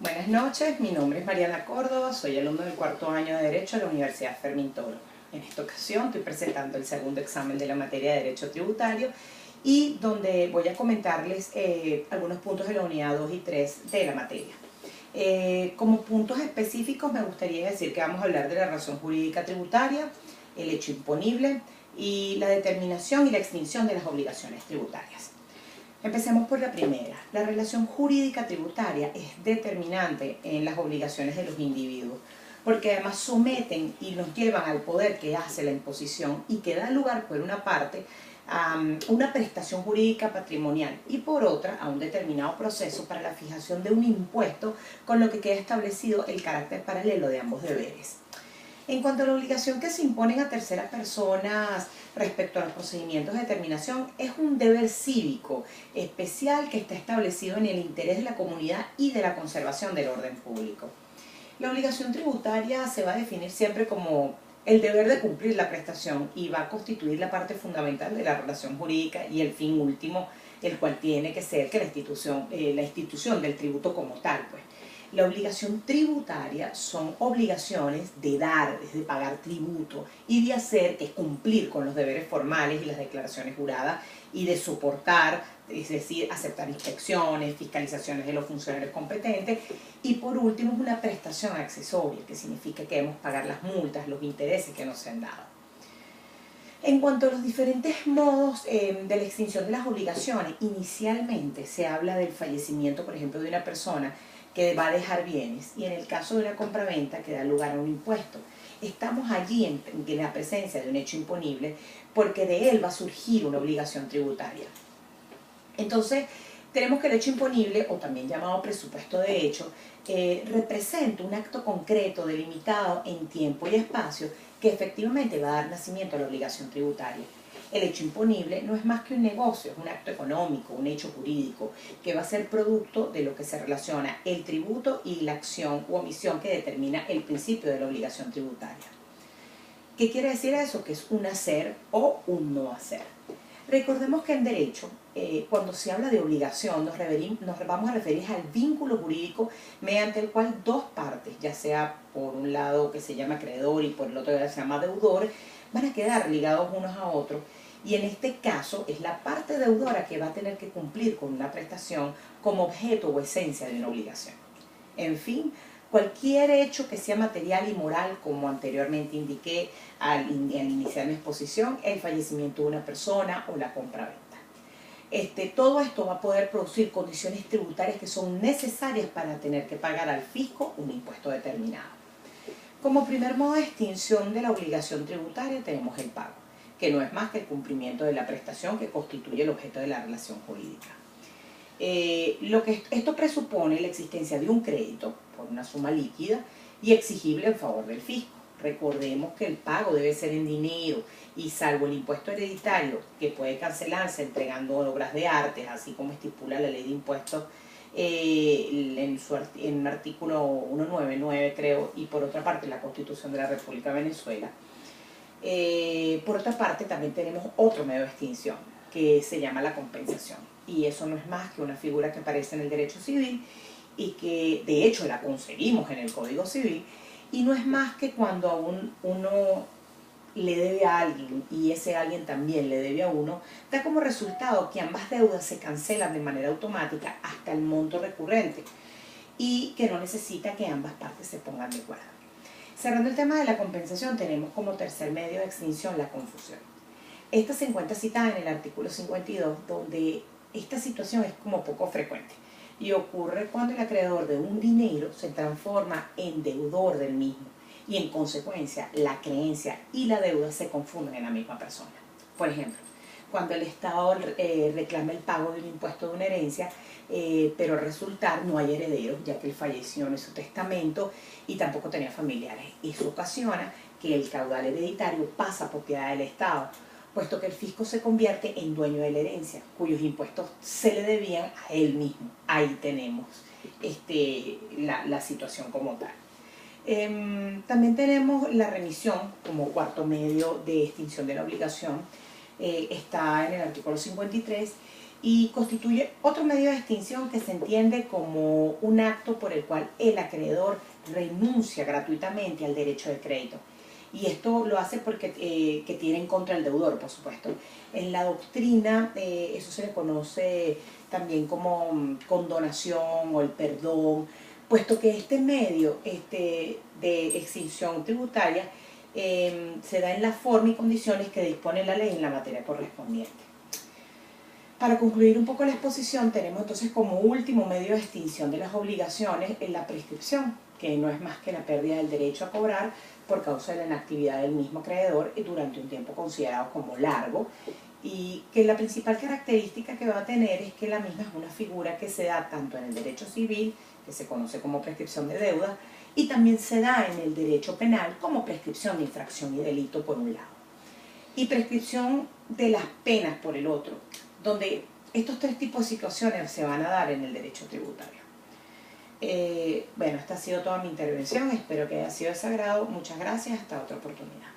Buenas noches, mi nombre es Mariana Córdoba, soy alumno del cuarto año de Derecho de la Universidad Fermín Toro. En esta ocasión estoy presentando el segundo examen de la materia de Derecho Tributario y donde voy a comentarles algunos puntos de la unidad 2 y 3 de la materia. Como puntos específicos me gustaría decir que vamos a hablar de la razón jurídica tributaria, el hecho imponible y la determinación y la extinción de las obligaciones tributarias. Empecemos por la primera. La relación jurídica tributaria es determinante en las obligaciones de los individuos, porque además someten y nos llevan al poder que hace la imposición y que da lugar, por una parte, a una prestación jurídica patrimonial y por otra a un determinado proceso para la fijación de un impuesto, con lo que queda establecido el carácter paralelo de ambos deberes. En cuanto a la obligación que se imponen a terceras personas respecto a los procedimientos de determinación, es un deber cívico especial que está establecido en el interés de la comunidad y de la conservación del orden público. La obligación tributaria se va a definir siempre como el deber de cumplir la prestación y va a constituir la parte fundamental de la relación jurídica y el fin último, el cual tiene que ser que la institución del tributo como tal, pues. La obligación tributaria son obligaciones de dar, es de pagar tributo, y de hacer, que es cumplir con los deberes formales y las declaraciones juradas, y de soportar, es decir, aceptar inspecciones, fiscalizaciones de los funcionarios competentes, y por último es una prestación accesoria, que significa que debemos pagar las multas, los intereses que nos se han dado. En cuanto a los diferentes modos de la extinción de las obligaciones, inicialmente se habla del fallecimiento, por ejemplo, de una persona que va a dejar bienes, y en el caso de una compraventa que da lugar a un impuesto. Estamos allí en la presencia de un hecho imponible porque de él va a surgir una obligación tributaria. Entonces, tenemos que el hecho imponible, o también llamado presupuesto de hecho, representa un acto concreto, delimitado en tiempo y espacio, que efectivamente va a dar nacimiento a la obligación tributaria. El hecho imponible no es más que un negocio, es un acto económico, un hecho jurídico, que va a ser producto de lo que se relaciona el tributo y la acción u omisión que determina el principio de la obligación tributaria. ¿Qué quiere decir eso? Que es un hacer o un no hacer. Recordemos que en derecho, cuando se habla de obligación, nos vamos a referir al vínculo jurídico mediante el cual dos partes, ya sea por un lado que se llama acreedor y por el otro que se llama deudor, van a quedar ligados unos a otros, y en este caso es la parte deudora que va a tener que cumplir con una prestación como objeto o esencia de una obligación. En fin, cualquier hecho que sea material y moral, como anteriormente indiqué al iniciar mi exposición, el fallecimiento de una persona o la compraventa. Todo esto va a poder producir condiciones tributarias que son necesarias para tener que pagar al fisco un impuesto determinado. Como primer modo de extinción de la obligación tributaria tenemos el pago, que no es más que el cumplimiento de la prestación que constituye el objeto de la relación jurídica. Esto presupone la existencia de un crédito por una suma líquida y exigible en favor del fisco. Recordemos que el pago debe ser en dinero y salvo el impuesto hereditario, que puede cancelarse entregando obras de arte, así como estipula la ley de impuestos en el artículo 199, creo, y por otra parte la Constitución de la República de Venezuela. Por otra parte también tenemos otro medio de extinción que se llama la compensación, y eso no es más que una figura que aparece en el derecho civil y que de hecho la conseguimos en el Código Civil, y no es más que cuando uno le debe a alguien y ese alguien también le debe a uno, da como resultado que ambas deudas se cancelan de manera automática hasta el monto recurrente y que no necesita que ambas partes se pongan de acuerdo. Cerrando el tema de la compensación, tenemos como tercer medio de extinción la confusión. Esta se encuentra citada en el artículo 52, donde esta situación es como poco frecuente y ocurre cuando el acreedor de un dinero se transforma en deudor del mismo, y en consecuencia la creencia y la deuda se confunden en la misma persona. Por ejemplo, cuando el Estado reclama el pago de un impuesto de una herencia, pero al resultar no hay herederos, ya que él falleció en su testamento y tampoco tenía familiares. Eso ocasiona que el caudal hereditario pasa a propiedad del Estado, puesto que el fisco se convierte en dueño de la herencia, cuyos impuestos se le debían a él mismo. Ahí tenemos la situación como tal. También tenemos la remisión como cuarto medio de extinción de la obligación, está en el artículo 53 y constituye otro medio de extinción que se entiende como un acto por el cual el acreedor renuncia gratuitamente al derecho de crédito. Y esto lo hace porque que tiene en contra el deudor, por supuesto. En la doctrina eso se le conoce también como condonación o el perdón, puesto que este medio de extinción tributaria se da en la forma y condiciones que dispone la ley en la materia correspondiente. Para concluir un poco la exposición, tenemos entonces como último medio de extinción de las obligaciones en la prescripción, que no es más que la pérdida del derecho a cobrar por causa de la inactividad del mismo acreedor durante un tiempo considerado como largo, y que la principal característica que va a tener es que la misma es una figura que se da tanto en el derecho civil, que se conoce como prescripción de deuda, y también se da en el derecho penal como prescripción de infracción y delito por un lado, y prescripción de las penas por el otro, donde estos tres tipos de situaciones se van a dar en el derecho tributario. Bueno, esta ha sido toda mi intervención, espero que haya sido de su agrado. Muchas gracias, hasta otra oportunidad.